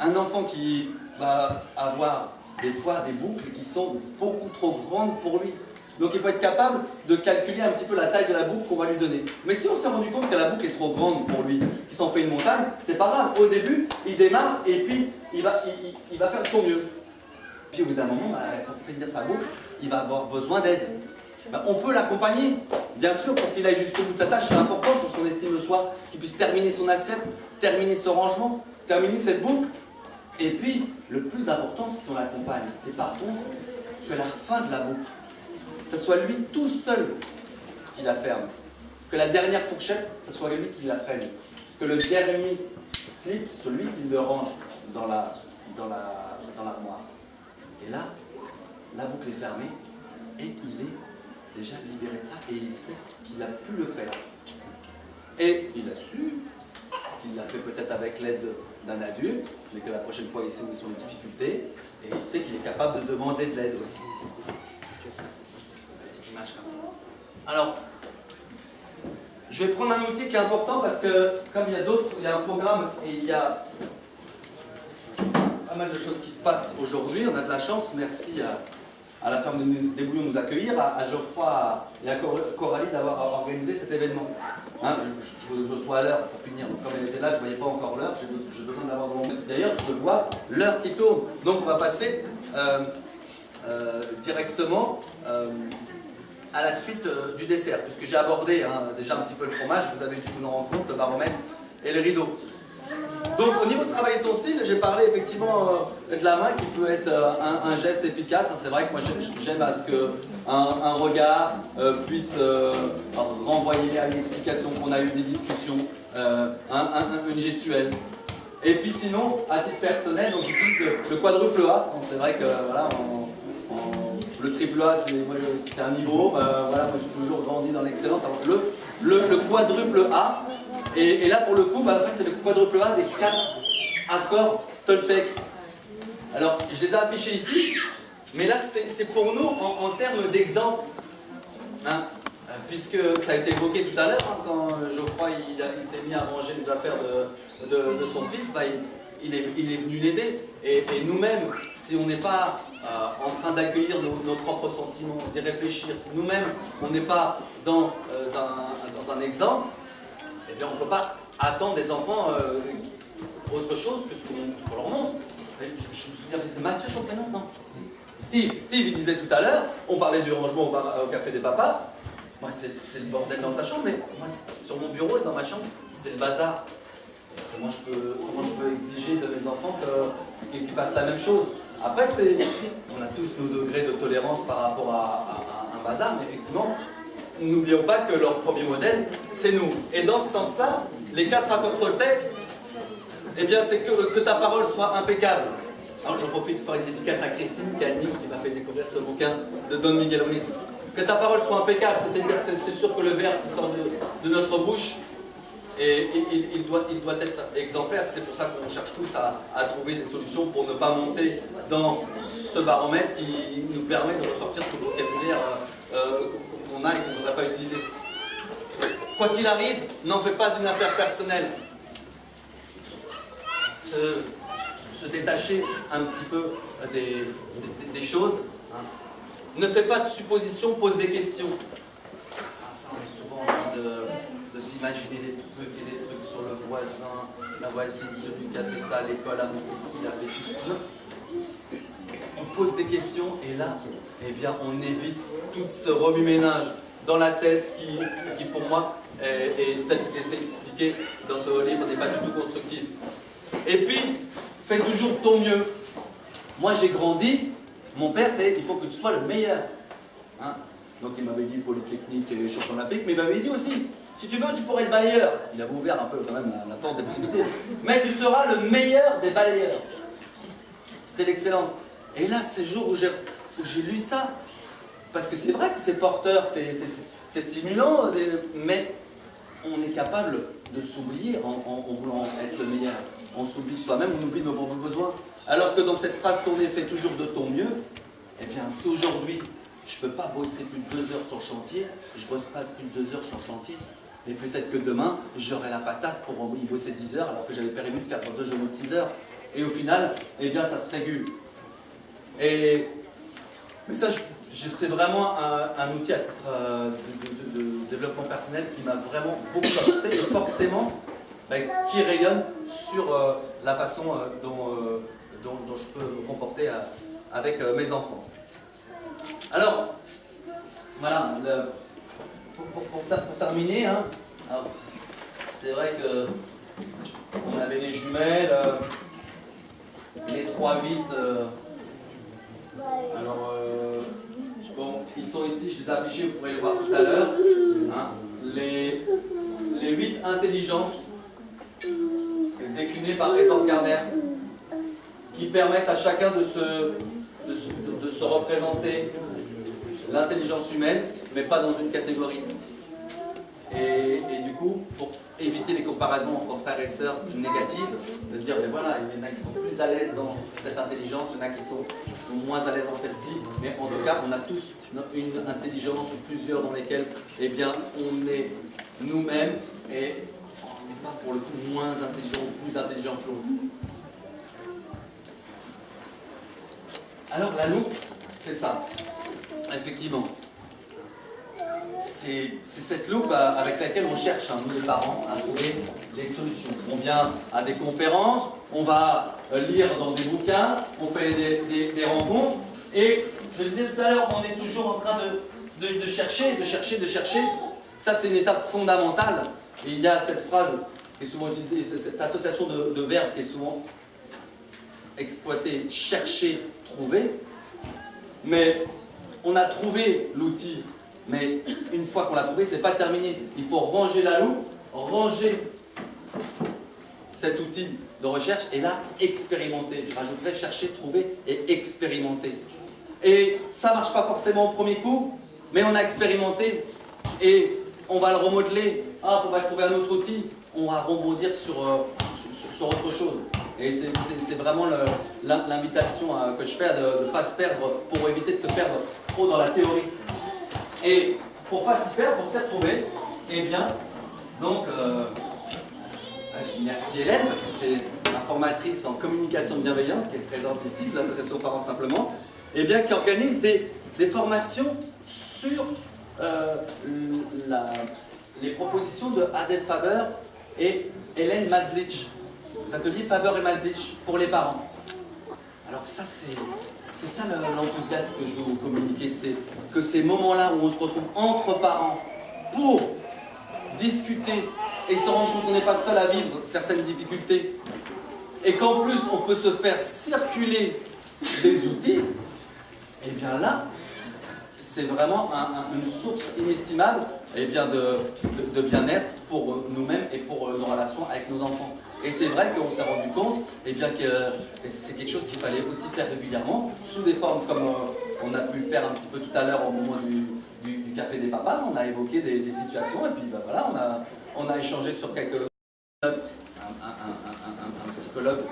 Un enfant qui va avoir des fois des boucles qui sont beaucoup trop grandes pour lui. Donc il faut être capable de calculer un petit peu la taille de la boucle qu'on va lui donner. Mais si on s'est rendu compte que la boucle est trop grande pour lui, qu'il s'en fait une montagne, c'est pas grave. Au début, il démarre et puis il va faire de son mieux. Puis au bout d'un moment, pour finir sa boucle, il va avoir besoin d'aide. On peut l'accompagner, bien sûr, pour qu'il aille jusqu'au bout de sa tâche. C'est important pour son estime de soi, qu'il puisse terminer son assiette, terminer ce rangement, terminer cette boucle. Et puis, le plus important, si on l'accompagne, c'est par contre que la fin de la boucle, ce soit lui tout seul qui la ferme. Que la dernière fourchette, ce soit lui qui la prenne. Que le dernier slip, celui qui le range dans l'armoire. Et là, la boucle est fermée et il est déjà libéré de ça et il sait qu'il a pu le faire. Et il a su qu'il l'a fait peut-être avec l'aide d'un adulte, mais que la prochaine fois il sait où sont les difficultés et il sait qu'il est capable de demander de l'aide aussi. Petite image comme ça. Alors, je vais prendre un outil qui est important parce que comme il y a un programme et il y a pas mal de choses qui se passent aujourd'hui, on a de la chance, merci à la ferme des Bouillons de nous accueillir, à Geoffroy et à Coralie d'avoir organisé cet événement. Je sois à l'heure pour finir, donc comme elle était là, je ne voyais pas encore l'heure, j'ai besoin de l'avoir devant moi. D'ailleurs, je vois l'heure qui tourne, donc on va passer directement à la suite du dessert, puisque j'ai abordé déjà un petit peu le fromage, vous avez dû vous en rendre compte, le baromètre et le rideau. Donc au niveau de travailler son style, j'ai parlé effectivement de la main qui peut être un geste efficace. C'est vrai que moi j'aime à ce qu'un regard puisse renvoyer à une explication qu'on a eu, des discussions, une gestuelle. Et puis sinon, à titre personnel, j'utilise le quadruple A. Donc c'est vrai que voilà, le triple A c'est un niveau. Voilà, moi j'ai toujours grandi dans l'excellence. Le quadruple A. Et là, pour le coup, en fait, c'est le quadruple A des 4 accords Toltec. Alors, je les ai affichés ici, mais là, c'est pour nous en termes d'exemple. Puisque ça a été évoqué tout à l'heure, quand Geoffroy il s'est mis à ranger les affaires de son fils, il est venu l'aider. Et nous-mêmes, si on n'est pas en train d'accueillir nos propres sentiments, d'y réfléchir, si nous-mêmes, on n'est pas dans un exemple, eh bien on ne peut pas attendre des enfants autre chose que ce qu'on leur montre. Je me souviens, c'est Mathieu ton prénom, non? Steve, il disait tout à l'heure, on parlait du rangement au café des papas. Moi, c'est le bordel dans sa chambre, mais moi, sur mon bureau et dans ma chambre, c'est le bazar. Comment je peux exiger de mes enfants qu'ils fassent la même chose? Après, on a tous nos degrés de tolérance par rapport à un bazar, mais effectivement, n'oublions pas que leur premier modèle, c'est nous. Et dans ce sens-là, les 4 accords Toltec, eh bien, c'est que ta parole soit impeccable. Alors, j'en profite pour faire une dédicace à Christine Calni, qui m'a fait découvrir ce bouquin de Don Miguel Ruiz. Que ta parole soit impeccable, c'est-à-dire que c'est sûr que le verbe qui sort de notre bouche, il doit être exemplaire. C'est pour ça qu'on cherche tous à trouver des solutions pour ne pas monter dans ce baromètre qui nous permet de ressortir tout le vocabulaire qu'on a et qu'on ne devrait pas utiliser. Quoi qu'il arrive, n'en fais pas une affaire personnelle. Se détacher un petit peu des choses. Hein. Ne fais pas de suppositions, pose des questions. Ça, on est souvent en train de s'imaginer des trucs et des trucs sur le voisin, la voisine, celui qui a fait ça à l'école, à mon fils, il a fait ci. On pose des questions et là, eh bien, on évite tout ce remue-ménage dans la tête qui pour moi, est tel que c'est expliqué dans ce livre, n'est pas du tout constructif. Et puis, fais toujours ton mieux. Moi, j'ai grandi, mon père, c'est il faut que tu sois le meilleur. Hein? Donc, il m'avait dit Polytechnique et champion olympique, mais il m'avait dit aussi, si tu veux, tu pourrais être balayeur. Il avait ouvert un peu quand même la porte des possibilités. Mais tu seras le meilleur des balayeurs. C'était l'excellence. Et là, c'est le jour où j'ai lu ça, parce que c'est vrai que c'est porteur, c'est stimulant, mais on est capable de s'oublier en voulant être le meilleur. On s'oublie soi-même, on oublie nos propres besoins. Alors que dans cette phrase tournée, fais toujours de ton mieux, eh bien, si aujourd'hui, je ne peux pas bosser plus de 2 heures sur le chantier, je ne bosse pas plus de 2 heures sur le chantier, et peut-être que demain, j'aurai la patate pour y bosser 10 heures, alors que j'avais prévu de faire 2 journées de 6 heures. Et au final, eh bien, ça se régule. Mais ça, c'est vraiment un outil à titre de développement personnel qui m'a vraiment beaucoup apporté et forcément qui rayonne sur la façon dont je peux me comporter avec mes enfants. Alors, voilà, pour terminer, hein, c'est vrai que on avait les jumelles, les 3-8. Alors, bon, ils sont ici, je les ai affichés, vous pourrez les voir tout à l'heure. Hein, les 8 intelligences déclinées par Edward Gardner qui permettent à chacun de se représenter l'intelligence humaine, mais pas dans une catégorie. Et du coup, pour éviter les comparaisons entre frères et sœurs négatives, de dire, mais voilà, il y en a qui sont plus à l'aise dans cette intelligence, il y en a qui sont moins à l'aise dans celle-ci, mais en tout cas, on a tous une intelligence ou plusieurs dans lesquelles, eh bien, on est nous-mêmes et on n'est pas pour le coup moins intelligent ou plus intelligent que l'autre. Alors, la loupe, c'est ça, effectivement. C'est cette loupe avec laquelle on cherche, nous les parents, à trouver des solutions. On vient à des conférences, on va lire dans des bouquins, on fait des rencontres, et je le disais tout à l'heure, on est toujours en train de chercher. Ça, c'est une étape fondamentale. Et il y a cette phrase qui est souvent utilisée, cette association de verbes qui est souvent exploitée, chercher, trouver. Mais on a trouvé l'outil. Mais une fois qu'on l'a trouvé, c'est pas terminé. Il faut ranger la loupe, ranger cet outil de recherche et là, expérimenter. Je rajouterais chercher, trouver et expérimenter. Et ça marche pas forcément au premier coup, mais on a expérimenté et on va le remodeler. Ah, on va trouver un autre outil, on va rebondir sur autre chose. Et c'est vraiment l'invitation que je fais de ne pas se perdre, pour éviter de se perdre trop dans la théorie. Et pour ne pas s'y perdre, pour s'y retrouver, eh bien, donc, je dis merci Hélène, parce que formatrice en communication bienveillante, qui est présente ici, de l'association Parents Simplement, et bien, qui organise des formations sur les propositions de Adel Faber et Hélène Mazlich, les ateliers Faber et Mazlich pour les parents. Alors ça, c'est ça l'enthousiasme que je veux vous communiquer, c'est que ces moments-là où on se retrouve entre parents pour discuter et se rendre compte qu'on n'est pas seul à vivre certaines difficultés, et qu'en plus on peut se faire circuler des outils, et bien là, c'est vraiment une source inestimable et bien de bien-être pour nous-mêmes et pour nos relations avec nos enfants. Et c'est vrai qu'on s'est rendu compte et bien que c'est quelque chose qu'il fallait aussi faire régulièrement, sous des formes comme on a pu le faire un petit peu tout à l'heure au moment du Café des Papas. On a évoqué des situations et puis ben voilà, on a échangé sur quelques notes. Un psychologue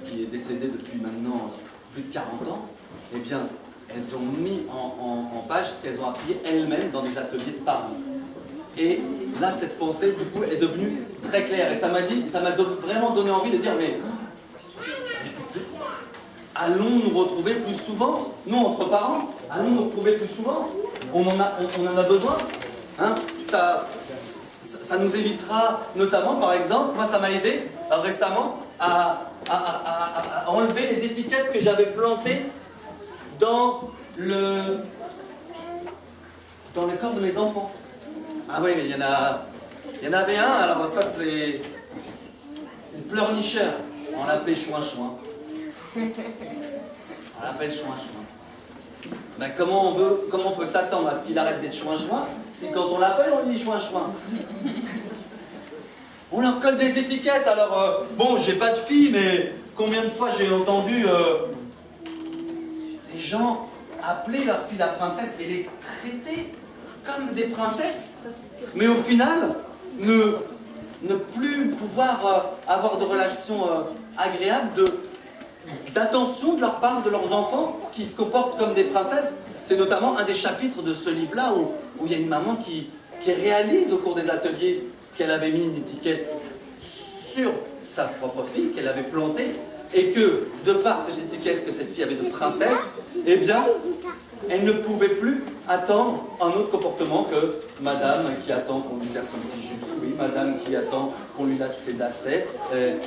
qui est décédé depuis maintenant plus de 40 ans, eh bien, elles ont mis en page ce qu'elles ont appris elles-mêmes dans des ateliers de parents. Et là, cette pensée, du coup, est devenue très claire. Et ça m'a vraiment donné envie de dire, mais allons nous retrouver plus souvent, nous, entre parents, allons nous retrouver plus souvent. On en a besoin. Hein, ça nous évitera, notamment, par exemple, moi, ça m'a aidé récemment à enlever les étiquettes que j'avais plantées dans le corps de mes enfants. Ah oui, mais il y en avait un, alors ça c'est une pleurnicheur. On l'appelait Chouin-Chouin. On l'appelle Chouin-Chouin. Ben, comment on peut s'attendre à ce qu'il arrête d'être Chouin-Chouin si quand on l'appelle on dit Chouin-Chouin? On leur colle des étiquettes, alors bon, j'ai pas de fille, mais combien de fois j'ai entendu des gens appeler leur fille la princesse et les traiter comme des princesses, mais au final, ne plus pouvoir avoir de relations agréables, d'attention de leur part de leurs enfants qui se comportent comme des princesses. C'est notamment un des chapitres de ce livre-là où il y a une maman qui réalise au cours des ateliers qu'elle avait mis une étiquette sur sa propre fille, qu'elle avait plantée, et que, de par cette étiquette que cette fille avait de princesse, eh bien, elle ne pouvait plus attendre un autre comportement que madame qui attend qu'on lui sert son petit jus de fruits, madame qui attend qu'on lui laisse ses lacets,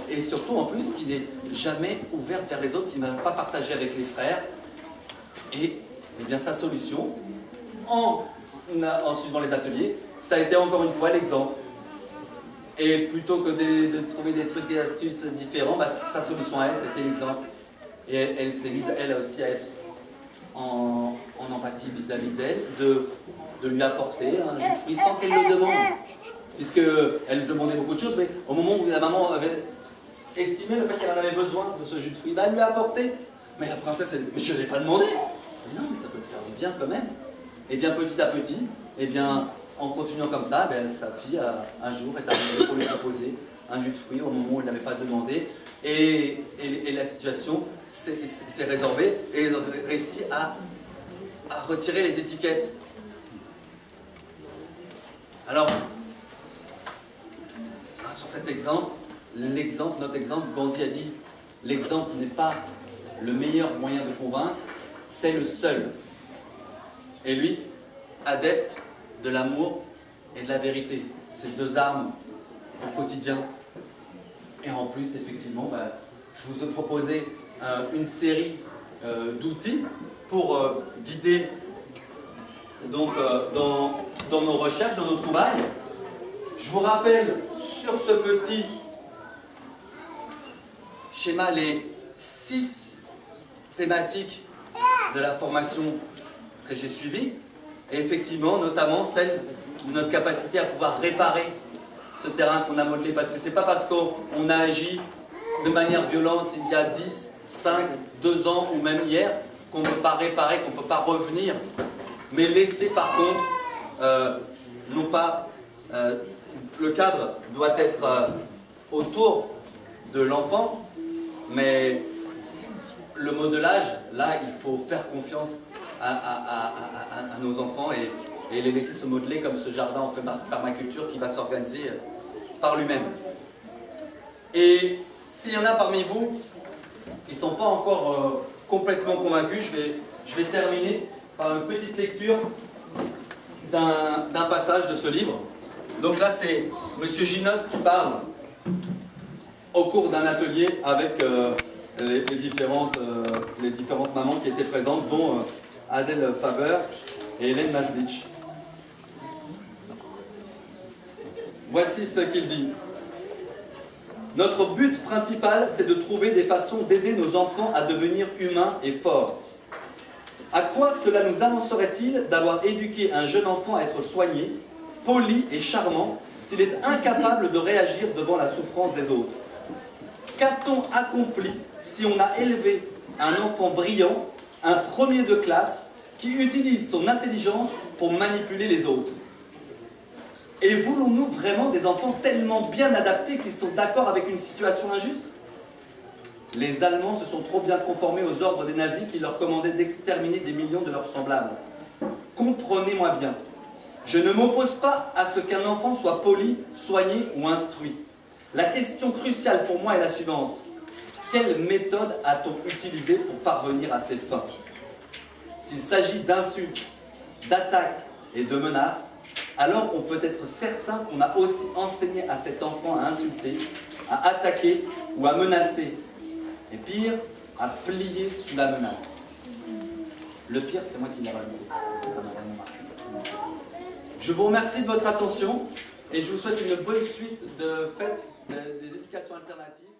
et surtout en plus qui n'est jamais ouverte vers les autres, qui n'a pas partagé avec les frères. Et eh bien sa solution, en suivant les ateliers, ça a été encore une fois l'exemple. Et plutôt que de trouver des trucs et astuces différents, bah, sa solution à elle, c'était l'exemple. Et elle s'est mise, elle aussi, à être en empathie vis-à-vis d'elle, de lui apporter un jus de fruits sans qu'elle le demande. Puisqu'elle demandait beaucoup de choses, mais au moment où la maman avait estimé le fait qu'elle en avait besoin de ce jus de fruits, bah, elle lui a apporté. Mais la princesse, elle dit, mais je ne l'ai pas demandé. Non, mais ça peut te faire du bien quand même. Et bien petit à petit, et bien, en continuant comme ça, ben, sa fille, un jour, est arrivée pour lui proposer un jus de fruits au moment où elle n'avait pas demandé. Et la situation s'est résorbée et elle a réussi à retirer les étiquettes. Alors, sur cet exemple, notre exemple, Gandhi a dit, l'exemple n'est pas le meilleur moyen de convaincre, c'est le seul. Et lui, adepte de l'amour et de la vérité, ces deux armes au quotidien. Et en plus, effectivement, je vous ai proposé une série d'outils pour guider donc, dans nos recherches, dans nos trouvailles. Je vous rappelle sur ce petit schéma les 6 thématiques de la formation que j'ai suivie. Et effectivement, notamment celle de notre capacité à pouvoir réparer ce terrain qu'on a modelé. Parce que c'est pas parce qu'on a agi de manière violente il y a 10, 5, 2 ans ou même hier qu'on ne peut pas réparer, qu'on ne peut pas revenir. Mais laisser par contre, non pas, le cadre doit être autour de l'enfant, mais le modelage, là, il faut faire confiance à nos enfants et les laisser se modeler comme ce jardin en permaculture qui va s'organiser par lui-même. Et S'il y en a parmi vous qui ne sont pas encore complètement convaincus, je vais terminer par une petite lecture d'un passage de ce livre. Donc là, c'est M. Ginotte qui parle au cours d'un atelier avec les différentes mamans qui étaient présentes, dont Adèle Faber et Hélène Maslich. Voici ce qu'il dit. Notre but principal, c'est de trouver des façons d'aider nos enfants à devenir humains et forts. À quoi cela nous avancerait-il d'avoir éduqué un jeune enfant à être soigné, poli et charmant, s'il est incapable de réagir devant la souffrance des autres? Qu'a-t-on accompli si on a élevé un enfant brillant, un premier de classe, qui utilise son intelligence pour manipuler les autres? Et voulons-nous vraiment des enfants tellement bien adaptés qu'ils sont d'accord avec une situation injuste? Les Allemands se sont trop bien conformés aux ordres des nazis qui leur commandaient d'exterminer des millions de leurs semblables. Comprenez-moi bien, je ne m'oppose pas à ce qu'un enfant soit poli, soigné ou instruit. La question cruciale pour moi est la suivante. Quelle méthode a-t-on utilisée pour parvenir à ces fins? S'il s'agit d'insultes, d'attaques et de menaces, alors on peut être certain qu'on a aussi enseigné à cet enfant à insulter, à attaquer ou à menacer. Et pire, à plier sous la menace. Le pire, c'est moi qui l'ai rajouté. Ça m'a vraiment marqué. Je vous remercie de votre attention et je vous souhaite une bonne suite de fêtes des éducations alternatives.